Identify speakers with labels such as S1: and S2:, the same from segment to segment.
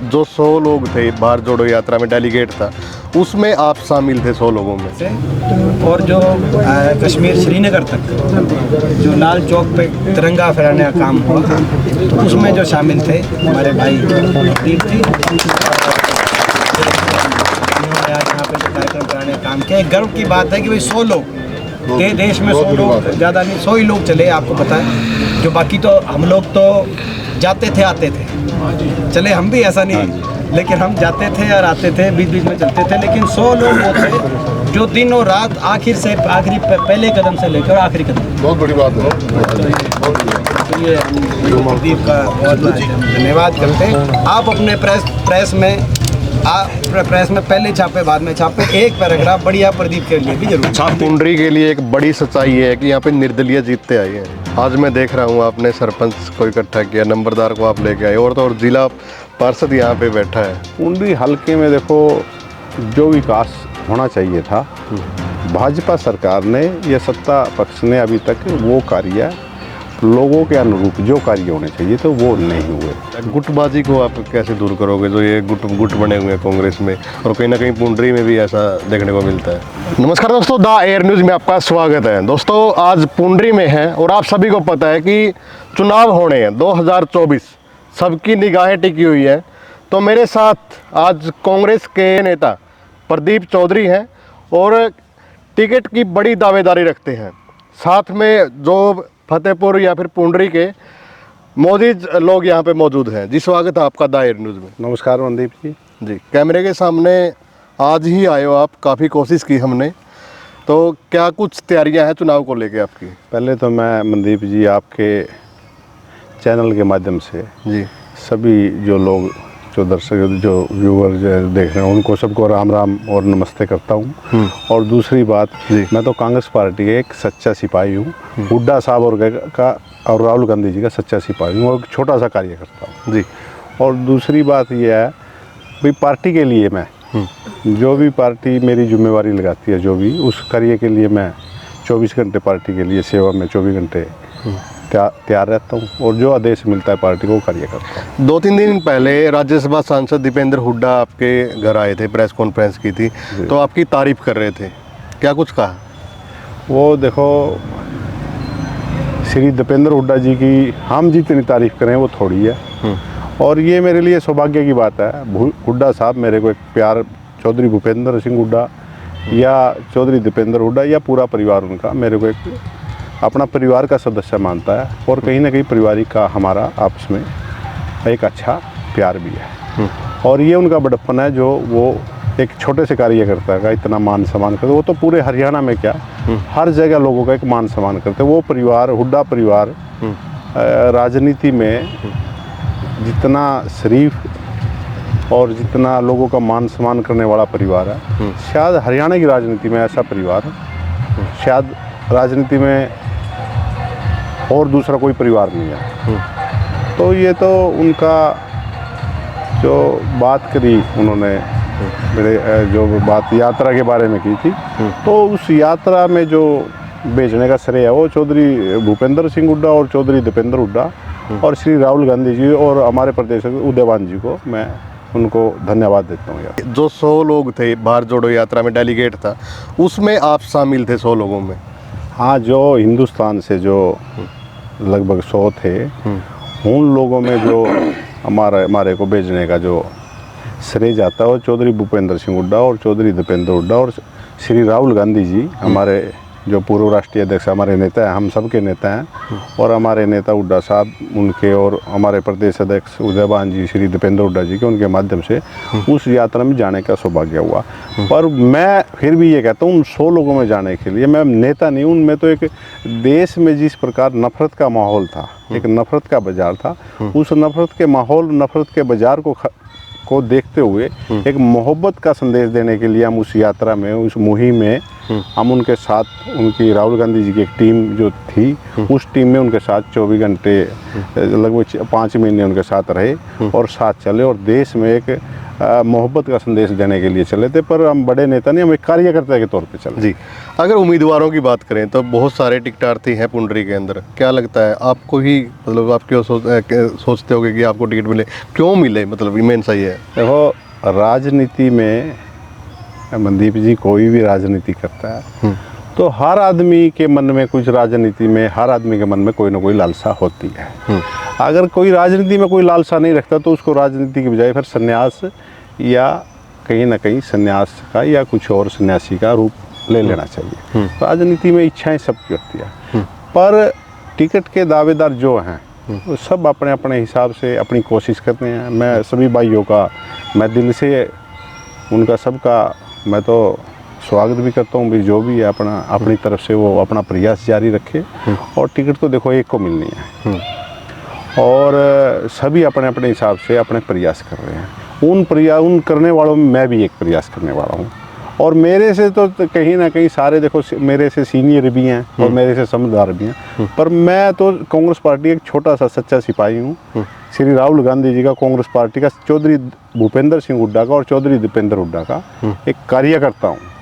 S1: जो 100 लोग थे भारत जोड़ो यात्रा में डेलीगेट था, उसमें आप शामिल थे 100 लोगों में
S2: से। और जो कश्मीर श्रीनगर तक जो लाल चौक पे तिरंगा फहराने का काम हुआ, तो उसमें जो शामिल थे हमारे भाई दीप जी, उन्होंने आज यहाँ पे कार्यक्रम कराने का काम किया। गर्व की बात है कि भाई 100 लोग देश में 100 लोग, ज़्यादा नहीं 100 ही लोग चले। आपको पता है जो बाकी तो हम लोग तो जाते थे आते थे, चले हम भी ऐसा नहीं, लेकिन हम जाते थे और आते थे, बीच बीच में चलते थे। लेकिन 100 लोग वो थे जो दिन और रात आखिर से आखिरी पहले कदम से लेकर आखिरी कदम।
S1: बहुत बड़ी बात है।
S2: तो ये प्रदीप का बहुत धन्यवाद करते हैं। आप अपने प्रेस में पहले छापे बाद में छापे, एक पैराग्राफ बढ़िया प्रदीप के लिए भी जरूर।
S1: पुंडरी के लिए एक बड़ी सच्चाई है कि यहाँ पे निर्दलीय जीतते आए हैं। आज मैं देख रहा हूँ आपने सरपंच को इकट्ठा किया, नंबरदार को आप लेके आए, और तो और जिला पार्षद यहाँ पे बैठा है।
S3: पुंडरी हल्के में देखो जो विकास होना चाहिए था, भाजपा सरकार ने या सत्ता पक्ष ने अभी तक वो कार्य लोगों के अनुरूप जो कार्य होने चाहिए तो वो नहीं हुए।
S1: गुटबाजी को आप कैसे दूर करोगे, जो ये गुट बने हुए हैं कांग्रेस में, और कहीं ना कहीं पुंडरी में भी ऐसा देखने को मिलता है। नमस्कार दोस्तों, द एयर न्यूज़ में आपका स्वागत है। दोस्तों आज पुंडरी में है और आप सभी को पता है कि चुनाव होने हैं 2024, सबकी निगाहें टिकी हुई है। तो मेरे साथ आज कांग्रेस के नेता प्रदीप चौधरी हैं और टिकट की बड़ी दावेदारी रखते हैं। साथ में जो फतेहपुर या फिर पुंडरी के मौजूद लोग यहाँ पे मौजूद हैं। जी स्वागत है आपका द एयर न्यूज़ में।
S3: नमस्कार मनदीप जी।
S1: जी कैमरे के सामने आज ही आए हो आप, काफ़ी कोशिश की हमने, तो क्या कुछ तैयारियां हैं चुनाव को लेके आपकी?
S3: पहले तो मैं मनदीप जी आपके चैनल के माध्यम से
S1: जी
S3: सभी जो लोग, जो दर्शक, जो व्यूअर देख रहे हैं, उनको सबको राम राम और नमस्ते करता हूँ। और दूसरी बात, मैं तो कांग्रेस पार्टी का एक सच्चा सिपाही हूँ, हुड्डा साहब और राहुल गांधी जी का सच्चा सिपाही हूँ और एक छोटा सा कार्य करता हूँ जी। और दूसरी बात यह है भाई, पार्टी के लिए मैं जो भी पार्टी मेरी जिम्मेवारी लगाती है, जो भी उस कार्य के लिए मैं 24 घंटे पार्टी के लिए सेवा में 24 घंटे तैयार रहता हूँ और जो आदेश मिलता है पार्टी को कार्य करता हूँ।
S1: 2-3 दिन पहले राज्यसभा सांसद दीपेंद्र हुड्डा आपके घर आए थे, प्रेस कॉन्फ्रेंस की थी, तो आपकी तारीफ कर रहे थे, क्या कुछ कहा? वो
S3: देखो श्री दीपेंद्र हुड्डा जी की हम जितनी तारीफ करें वो थोड़ी है, और ये मेरे लिए सौभाग्य की बात है। हुड्डा साहब मेरे को एक प्यार, चौधरी भूपेंद्र सिंह हुड्डा या चौधरी दीपेंद्र हुड्डा या पूरा परिवार उनका मेरे को एक अपना परिवार का सदस्य मानता है, और कहीं ना कहीं पारिवारिक का हमारा आपस में एक अच्छा प्यार भी है। और ये उनका बड़प्पन है जो वो एक छोटे से कार्यकर्ता का इतना मान सम्मान करते। वो तो पूरे हरियाणा में क्या हर जगह लोगों का एक मान सम्मान करते। वो परिवार, हुड्डा परिवार राजनीति में जितना शरीफ और जितना लोगों का मान सम्मान करने वाला परिवार है, शायद हरियाणा की राजनीति में ऐसा परिवार शायद राजनीति में और दूसरा कोई परिवार नहीं है। तो ये तो उनका जो बात करी उन्होंने, मेरे जो बात यात्रा के बारे में की थी, तो उस यात्रा में जो भेजने का श्रेय है वो चौधरी भूपेंद्र सिंह हुड्डा और चौधरी दीपेंद्र हुड्डा और श्री राहुल गांधी जी और हमारे प्रदेश उदयवान जी को मैं उनको धन्यवाद देता हूँ यार।
S1: जो 100 लोग थे भारत जोड़ो यात्रा में डेलीगेट था, उसमें आप शामिल थे 100 लोगों में?
S3: हाँ, जो हिंदुस्तान से जो लगभग 100 थे, उन लोगों में जो हमारे को भेजने का जो श्रेय जाता है वो चौधरी भूपेंद्र सिंह हुड्डा और चौधरी दीपेंद्र हुड्डा और श्री राहुल गांधी जी, हमारे जो पूर्व राष्ट्रीय अध्यक्ष हमारे नेता हैं, हम सबके नेता हैं, और हमारे नेता हुड्डा साहब उनके, और हमारे प्रदेश अध्यक्ष उदयवान जी श्री दीपेंद्र हुड्डा जी के, उनके माध्यम से उस यात्रा में जाने का सौभाग्य हुआ। पर मैं फिर भी ये कहता हूँ, उन 100 लोगों में जाने के लिए मैं नेता नहीं, उनमें तो एक देश में जिस प्रकार नफरत का माहौल था, एक नफरत का बाजार था, उस नफरत के माहौल, नफरत के बाजार को देखते हुए एक मोहब्बत का संदेश देने के लिए हम उस यात्रा में, उस मुहिम में हम उनके साथ, उनकी राहुल गांधी जी की एक टीम जो थी, उस टीम में उनके साथ 24 घंटे लगभग 5 महीने उनके साथ रहे और साथ चले, और देश में एक मोहब्बत का संदेश देने के लिए चले थे, पर हम बड़े नेता नहीं, हम एक कार्यकर्ता के तौर पे चले।
S1: जी, अगर उम्मीदवारों की बात करें तो बहुत सारे टिकटार्थी हैं पुंडरी के अंदर। क्या लगता है आपको ही, मतलब आप क्यों सोचते होगे कि आपको टिकट मिले, क्यों मिले, मतलब मेन सही है?
S3: देखो, राजनीति में मनदीप जी कोई भी राजनीति करता है तो हर आदमी के मन में कुछ, राजनीति में हर आदमी के मन में कोई ना कोई लालसा होती है। अगर कोई राजनीति में कोई लालसा नहीं रखता तो उसको राजनीति की बजाय फिर संन्यास या कहीं ना कहीं संन्यास का या कुछ और सन्यासी का रूप ले लेना चाहिए। राजनीति में इच्छाएं सबकी होती है, पर टिकट के दावेदार जो हैं वो सब अपने अपने हिसाब से अपनी कोशिश करते हैं। मैं सभी भाइयों का, मैं दिल से उनका सबका मैं तो स्वागत भी करता हूँ भी, जो भी है अपना अपनी तरफ से वो अपना प्रयास जारी रखे। और टिकट तो देखो एक को मिलनी है और सभी अपने अपने हिसाब से अपने प्रयास कर रहे हैं। उन करने वालों में मैं भी एक प्रयास करने वाला हूँ। और मेरे से तो कहीं ना कहीं सारे देखो मेरे से सीनियर भी हैं और मेरे से समझदार भी हैं, पर मैं तो कांग्रेस पार्टी एक छोटा सा सच्चा सिपाही हूँ। श्री राहुल गांधी जी का, कांग्रेस पार्टी का, चौधरी भूपेंद्र सिंह हुड्डा का और चौधरी दीपेंद्र हुड्डा का एक कार्यकर्ता हूँ।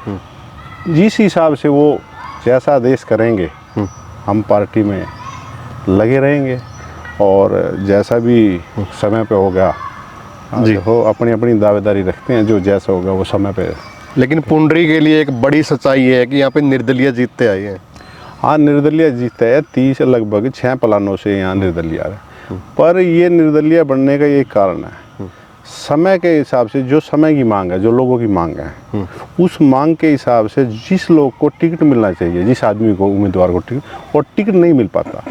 S3: जिस हिसाब से वो जैसा आदेश करेंगे हम पार्टी में लगे रहेंगे और जैसा भी समय पे होगा जी हो अपनी अपनी दावेदारी रखते हैं, जो जैसा होगा वो समय पे।
S1: लेकिन पुंडरी के लिए एक बड़ी सच्चाई ये है कि यहाँ पे निर्दलीय जीतते आए हैं।
S3: हाँ, निर्दलीय जीतता है, 30 लगभग 6 प्लानों से यहाँ निर्दलीय आ रहा है। पर ये निर्दलीय बनने का एक कारण है, समय के हिसाब से जो समय की मांग है, जो लोगों की मांग है, उस मांग के हिसाब से जिस लोग को टिकट मिलना चाहिए, जिस आदमी को, उम्मीदवार को टिकट, और टिकट नहीं मिल पाता,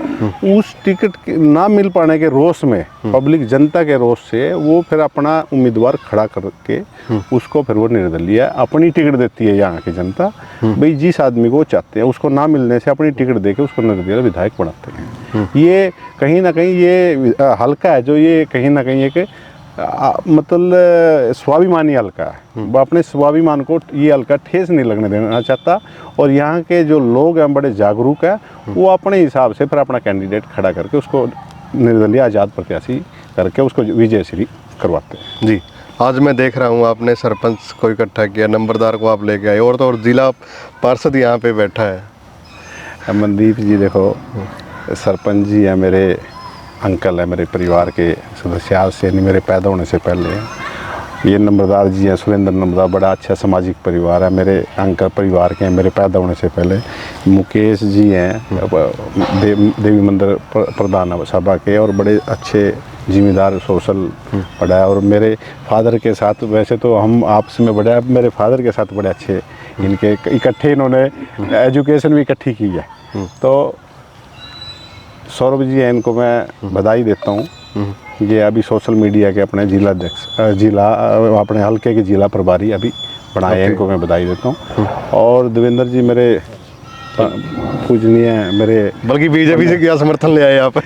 S3: उस टिकट ना मिल पाने के रोष में, पब्लिक जनता के रोष से वो फिर अपना उम्मीदवार खड़ा करके उसको फिर वो निर्दलीय अपनी टिकट देती है यहाँ की जनता। भाई जिस आदमी को वो चाहते हैं उसको ना मिलने से अपनी टिकट देके उसको निर्दलीय विधायक बनाते हैं। ये कहीं ना कहीं ये हल्का है, जो ये कहीं ना कहीं एक मतलब स्वाभिमानी हल्का है। वो अपने स्वाभिमान को ये हल्का ठेस नहीं लगने देना चाहता। और यहाँ के जो लोग हैं बड़े जागरूक हैं, वो अपने हिसाब से फिर अपना कैंडिडेट खड़ा करके उसको निर्दलीय आज़ाद प्रत्याशी करके उसको विजयश्री करवाते हैं।
S1: जी, आज मैं देख रहा हूँ आपने सरपंच को इकट्ठा किया, नंबरदार को आप लेके आए, और जिला पार्षद यहाँ पे बैठा है।
S3: मनदीप जी देखो, सरपंच जी है मेरे अंकल है, मेरे परिवार के सदस्य से नहीं, मेरे पैदा होने से पहले। ये नंबरदार जी हैं, सुरेंद्र नंबरदार, बड़ा अच्छा सामाजिक परिवार है, मेरे अंकल परिवार के हैं मेरे पैदा होने से पहले। मुकेश जी हैं, देवी मंदिर प्रधान सभा के और बड़े अच्छे जिम्मेदार, सोशल बड़ा है। और मेरे फादर के साथ, वैसे तो हम आपस में बड़े, मेरे फादर के साथ बड़े अच्छे, इनके इकट्ठे इन्होंने एजुकेशन भी इकट्ठी की है। तो सौरभ जी हैं, इनको मैं बधाई देता हूँ। ये अभी सोशल मीडिया के अपने जिला अपने हल्के के जिला प्रभारी अभी बनाए हैं, इनको मैं बधाई देता हूँ। और देवेंद्र जी मेरे पूजनीय हैं, मेरे
S1: बल्कि बीजेपी से क्या समर्थन ले आए आप?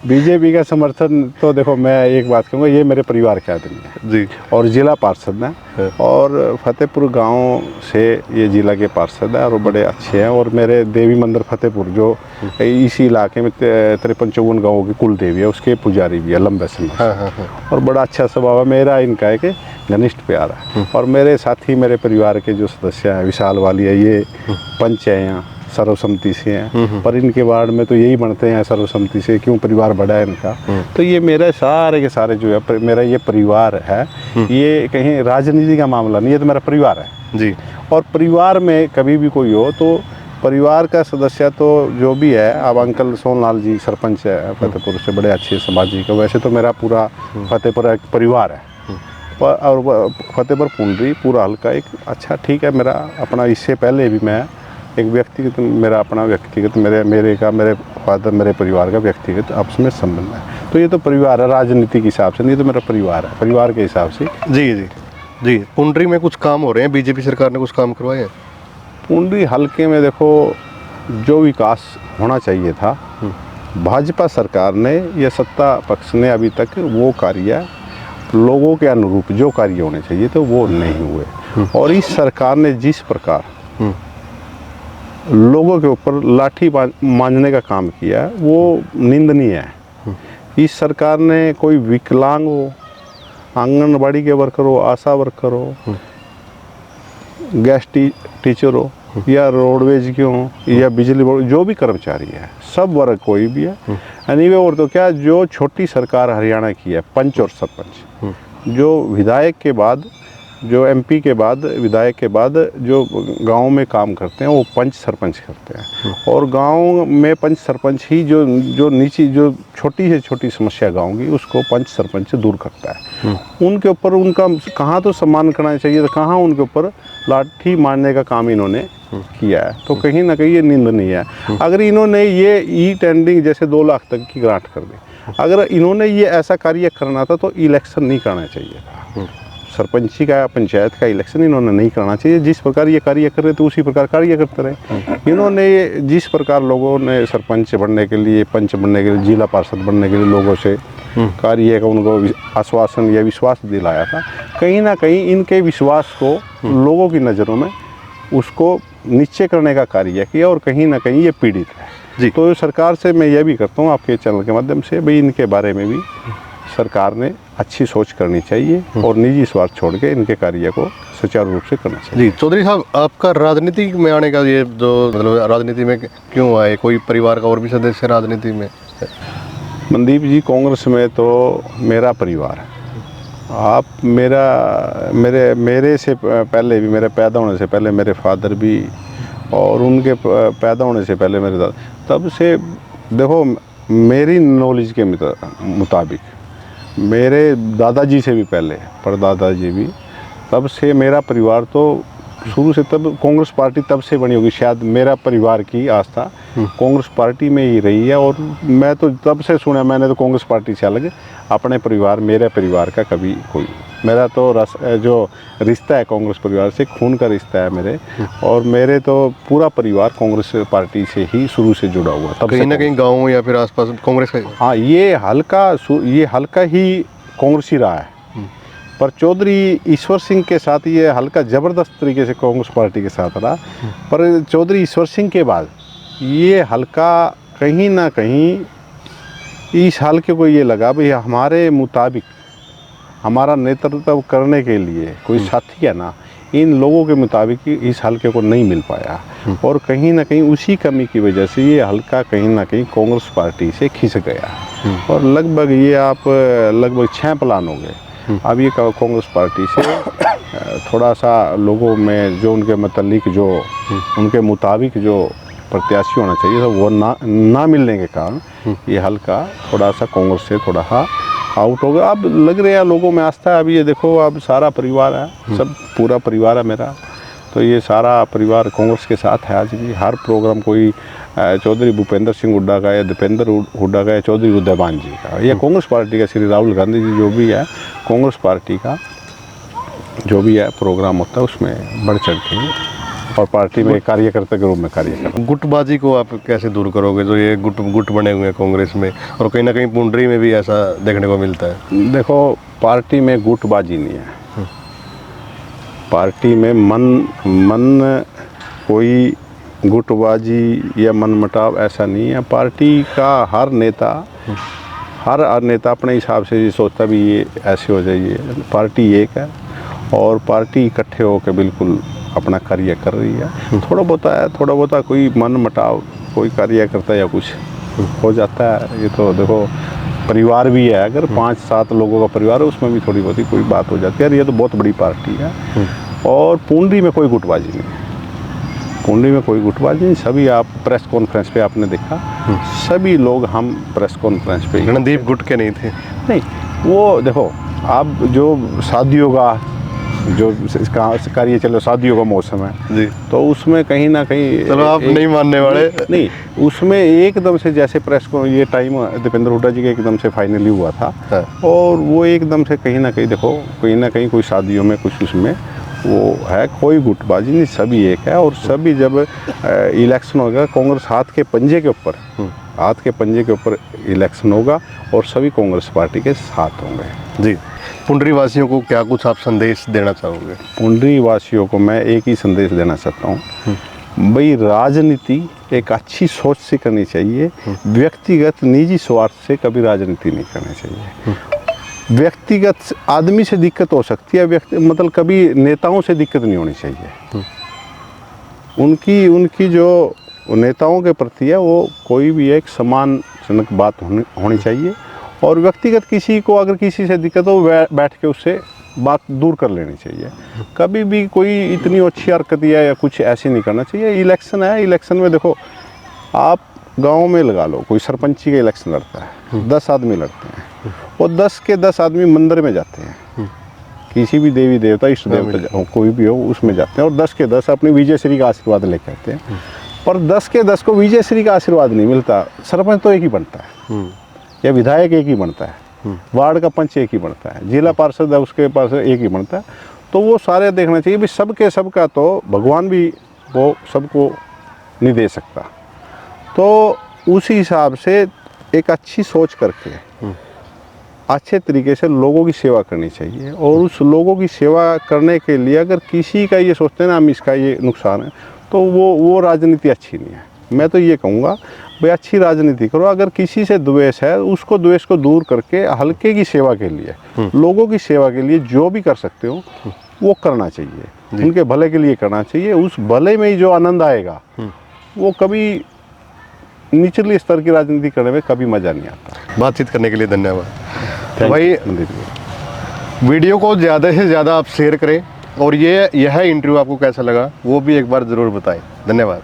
S3: बीजेपी का समर्थन तो देखो, मैं एक बात कहूँगा, ये मेरे परिवार के आदमी है
S1: जी, और
S3: जिला पार्षद हैं और फतेहपुर गांव से ये जिला के पार्षद हैं और बड़े अच्छे हैं। और मेरे देवी मंदिर फतेहपुर जो इसी इलाके में 53-54 गाँवों की कुल देवी है, उसके पुजारी भी है लंबे समय। और बड़ा अच्छा स्वभाव है मेरा, इनका एक घनिष्ठ प्यार है। और मेरे साथी, मेरे परिवार के जो सदस्य हैं, विशाल वाली है, ये पंच है, यहाँ सर्वसम्मति से हैं, पर इनके वार्ड में तो यही बनते हैं सर्वसम्मति से, क्यों परिवार बड़ा है इनका। तो ये मेरे सारे के सारे जो है, मेरा ये परिवार है, ये कहीं राजनीति का मामला नहीं, ये तो मेरा परिवार है
S1: जी।
S3: और परिवार में कभी भी कोई हो तो परिवार का सदस्य तो जो भी है, अब अंकल सोनलाल जी सरपंच है फतेहपुर से, बड़े अच्छे सामाजिक। वैसे तो मेरा पूरा फतेहपुर एक परिवार है और फतेहपुर पुंडरी पूरा हल्का एक अच्छा, ठीक है। मेरा अपना, इससे पहले भी मैं एक व्यक्तिगत, मेरा अपना व्यक्तिगत, मेरे फादर, मेरे परिवार का व्यक्तिगत आपस में संबंध है। तो ये तो परिवार है, राजनीति के हिसाब से नहीं, तो मेरा परिवार है, परिवार के हिसाब से।
S1: जी जी जी। पुंडरी में कुछ काम हो रहे हैं, बीजेपी सरकार ने कुछ काम करवाए हैं?
S3: पुंडरी हल्के में देखो, जो विकास होना चाहिए था, भाजपा सरकार ने या सत्ता पक्ष ने अभी तक वो कार्य लोगों के अनुरूप जो कार्य होने चाहिए थे वो नहीं हुए। और इस सरकार ने जिस प्रकार लोगों के ऊपर लाठी मांझने का काम किया वो निंदनीय है। इस सरकार ने कोई विकलांग हो, आंगनबाड़ी के वर्कर हो, आशा वर्कर हो, गैस टीचर हो, या रोडवेज के हो, या बिजली बोर्ड, जो भी कर्मचारी है, सब वर्ग कोई भी है एनीवे। और तो क्या, जो छोटी सरकार हरियाणा की है, पंच और सरपंच, जो विधायक के बाद, जो एमपी के बाद, विधायक के बाद जो गांव में काम करते हैं वो पंच सरपंच करते हैं। और गांव में पंच सरपंच ही जो नीची, जो छोटी से छोटी समस्या गांव की, उसको पंच सरपंच से दूर करता है। उनके ऊपर उनका कहाँ तो सम्मान करना चाहिए, तो कहाँ उनके ऊपर लाठी मारने का काम इन्होंने किया है। तो कहीं ना कहीं ये निंदनीय है। अगर इन्होंने ये ई टेंडरिंग जैसे 2 लाख तक की ग्रांट कर दी, अगर इन्होंने ये ऐसा कार्य करना था तो इलेक्शन नहीं करना चाहिए था। सरपंची का, पंचायत का इलेक्शन इन्होंने नहीं करना चाहिए। जिस प्रकार ये कार्य कर रहे थे उसी प्रकार कार्य करते रहे। इन्होंने जिस प्रकार लोगों ने सरपंच बनने के लिए, पंच बनने के लिए, जिला पार्षद बनने के लिए लोगों से कार्य का उनको आश्वासन या विश्वास दिलाया था, कहीं ना कहीं इनके विश्वास को लोगों की नज़रों में उसको नीचे करने का कार्य किया और कहीं ना कहीं ये पीड़ित है जी। तो सरकार से मैं ये भी करता हूँ आपके चैनल के माध्यम से, भाई इनके बारे में भी सरकार ने अच्छी सोच करनी चाहिए और निजी स्वार्थ छोड़ के इनके कार्य को सुचारू रूप से करना चाहिए।
S1: जी चौधरी साहब, आपका राजनीति में आने का ये जो मतलब राजनीति में क्यों आए? कोई परिवार का और भी सदस्य राजनीति में?
S3: मनदीप जी, कांग्रेस में तो मेरा परिवार है। आप मेरे से पहले भी, मेरे पैदा होने से पहले मेरे फादर भी, और उनके पैदा होने से पहले मेरे दादा, तब से देखो मेरी नॉलेज के मुताबिक मेरे दादाजी से भी पहले, परदादाजी भी, तब से मेरा परिवार तो शुरू से, तब कांग्रेस पार्टी तब से बनी होगी शायद। मेरा परिवार की आस्था कांग्रेस पार्टी में ही रही है और मैं तो तब से सुना, मैंने तो कांग्रेस पार्टी से अलग अपने परिवार, मेरे परिवार का कभी कोई, मेरा तो जो रिश्ता है कांग्रेस परिवार से, खून का रिश्ता है मेरे, और मेरे तो पूरा परिवार कांग्रेस पार्टी से ही शुरू से जुड़ा हुआ। तब
S1: कहीं ना कहीं गाँव या फिर आसपास कांग्रेस का?
S3: हाँ, ये हल्का ही कांग्रेस ही रहा है। पर चौधरी ईश्वर सिंह के साथ ये हल्का ज़बरदस्त तरीके से कांग्रेस पार्टी के साथ रहा। पर चौधरी ईश्वर सिंह के बाद ये हल्का कहीं ना कहीं, इस हल्के को ये लगा भाई हमारे मुताबिक, हमारा नेतृत्व करने के लिए कोई साथी है ना, इन लोगों के मुताबिक इस हल्के को नहीं मिल पाया। और कहीं ना कहीं उसी कमी की वजह से ये हल्का कहीं ना कहीं कांग्रेस पार्टी से खिंच गया। और लगभग ये आप लगभग 6 प्लान हो गए। अब ये कांग्रेस पार्टी से थोड़ा सा लोगों में जो उनके मतलब जो उनके मुताबिक जो प्रत्याशी होना चाहिए था वो ना मिलने के कारण ये हल्का थोड़ा सा कांग्रेस से थोड़ा आउट हो गया। अब लग रहा है लोगों में आस्था है। अब ये देखो, अब सारा परिवार है, सब पूरा परिवार है मेरा, तो ये सारा परिवार कांग्रेस के साथ है। आज भी हर प्रोग्राम कोई चौधरी भूपेंद्र सिंह हुड्डा का या दीपेंद्र हुड्डा का या चौधरी उदयभान जी का या कांग्रेस पार्टी का श्री राहुल गांधी जी, जो भी है कांग्रेस पार्टी का जो भी है प्रोग्राम होता है उसमें बढ़ चढ़ के और पार्टी में कार्यकर्ता के रूप में कार्य करना।
S1: गुटबाजी को आप कैसे दूर करोगे? जो ये गुट बने हुए हैं कांग्रेस में, और कहीं ना कहीं पुंडरी में भी ऐसा देखने को मिलता है।
S3: देखो, पार्टी में गुटबाजी नहीं है। पार्टी में मन कोई गुटबाजी या मनमुटाव ऐसा नहीं है। पार्टी का हर नेता अपने हिसाब से ये सोचता भी ये ऐसे हो जाइए। पार्टी एक है और पार्टी इकट्ठे होकर बिल्कुल अपना कार्य कर रही है। थोड़ा बहुत कोई मनमुटाव, कोई कार्य करता है या कुछ हो जाता है। ये तो देखो परिवार भी है, अगर 5-7 लोगों का परिवार है उसमें भी थोड़ी बहुत कोई बात हो जाती है। ये तो बहुत बड़ी पार्टी है और पुंडरी में कोई गुटबाजी नहीं है। पुंडरी में कोई गुटबाजी नहीं। सभी आप प्रेस कॉन्फ्रेंस पे आपने देखा, सभी लोग हम प्रेस कॉन्फ्रेंस पे।
S1: रणदीप गुट के नहीं थे?
S3: नहीं, वो देखो, आप जो शादियों का जो कार्य चलो, शादियों का मौसम है
S1: जी,
S3: तो उसमें कहीं ना कहीं,
S1: चलो आप नहीं मानने वाले, नहीं
S3: उसमें एकदम से जैसे प्रेस को ये टाइम दीपेंद्र हुड्डा जी का एकदम से फाइनली हुआ था। और वो एकदम से कहीं ना कहीं देखो, कहीं ना कहीं कोई शादियों में कुछ उसमें वो है, कोई गुटबाजी नहीं, सभी एक है। और सभी जब इलेक्शन होगा, कांग्रेस हाथ के पंजे के ऊपर इलेक्शन होगा और सभी कांग्रेस पार्टी के साथ होंगे।
S1: जी, पुंडरी वासियों को क्या कुछ आप संदेश देना चाहोगे?
S3: पुंडरी वासियों को मैं एक ही संदेश देना चाहता हूँ, भाई राजनीति एक अच्छी सोच से करनी चाहिए। व्यक्तिगत निजी स्वार्थ से कभी राजनीति नहीं करनी चाहिए। व्यक्तिगत आदमी से दिक्कत हो सकती है, मतलब कभी नेताओं से दिक्कत नहीं होनी चाहिए। उनकी जो नेताओं के प्रति है वो कोई भी एक सम्मानजनक बात होनी चाहिए, और व्यक्तिगत किसी को अगर किसी से दिक्कत हो बैठ के उससे बात दूर कर लेनी चाहिए। कभी भी कोई इतनी अच्छी हरकत या कुछ ऐसी नहीं करना चाहिए। इलेक्शन है, इलेक्शन में देखो आप गांव में लगा लो, कोई सरपंची का इलेक्शन लड़ता है, 10 आदमी लड़ते हैं, और 10 के 10 आदमी मंदिर में जाते हैं, किसी भी देवी देवता इष्ट देवता कोई भी हो उसमें जाते हैं, और 10 के 10 अपनी विजय श्री का आशीर्वाद लेके आते हैं। पर 10 के 10 को विजय श्री का आशीर्वाद नहीं मिलता। सरपंच तो एक ही बनता है, या विधायक एक ही बनता है, वार्ड का पंच एक ही बनता है, जिला पार्षद है उसके पास एक ही बनता है। तो वो सारे देखना चाहिए भी सबका तो भगवान भी वो सबको नहीं दे सकता। तो उसी हिसाब से एक अच्छी सोच करके अच्छे तरीके से लोगों की सेवा करनी चाहिए, और उस लोगों की सेवा करने के लिए अगर किसी का ये सोचते हैं ना हम इसका ये नुकसान है, तो वो राजनीति अच्छी नहीं है। मैं तो ये कहूँगा भाई अच्छी राजनीति करो। अगर किसी से द्वेष है उसको द्वेष को दूर करके हल्के की सेवा के लिए, लोगों की सेवा के लिए जो भी कर सकते हो वो करना चाहिए, उनके भले के लिए करना चाहिए। उस भले में ही जो आनंद आएगा वो कभी निचले स्तर की राजनीति करने में कभी मज़ा नहीं आता।
S1: बातचीत करने के लिए धन्यवाद। तो भाई वीडियो को ज़्यादा से ज़्यादा आप शेयर करें, और यह इंटरव्यू आपको कैसा लगा वो भी एक बार ज़रूर बताएं। धन्यवाद।